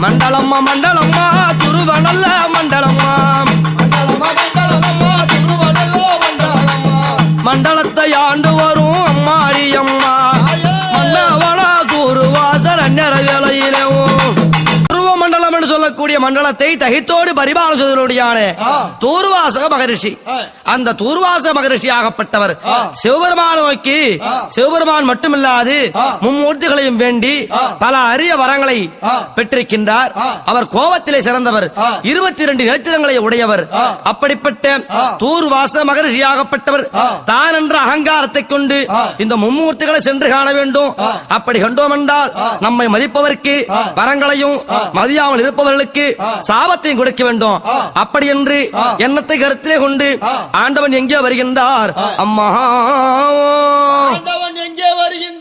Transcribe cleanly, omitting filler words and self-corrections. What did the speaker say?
மண்டலம்மா மண்டலம்மா துருவனல்ல மண்டலம்மா மண்டலத்தை ஆண்டு வரும் அம்மாடி அம்மா மன்னவளா தூருவாசல் அந்நர வேலையிலேவும் மண்டலம் என்று சொல்லக்கூடிய மண்டலத்தை தகித்தோடு பரிபாலன தூர்வாசக மகரிஷி. அந்த தூர்வாசக மகரிஷி ஆகப்பட்டவர் சிவபெருமான நோக்கி சிவபெருமான் மட்டுமில்லாது மும்மூர்த்திகளையும் வேண்டி பல அரிய வரங்களை பெற்றிருக்கின்றார். அவர் கோபத்திலே சிறந்தவர், 22 நேத்திரங்களை உடையவர். அப்படிப்பட்ட தூர்வாச மகரிஷி ஆகப்பட்டவர் தான் என்ற அகங்காரத்தை கொண்டு இந்த மும்மூர்த்திகளை சென்று காண வேண்டும். அப்படி கண்டோம் என்றால் நம்மை மதிப்பவருக்கு வரங்களையும் மதியாமல் இருப்பவர்களுக்கு சாபத்தையும் கொடுக்க வேண்டும். அப்படி என்று எண்ணத்தை கருத்திலே கொண்டு ஆண்டவன் எங்கே வருகின்றார்? அம்மா ஆண்டவன் எங்கே வருகின்றார்?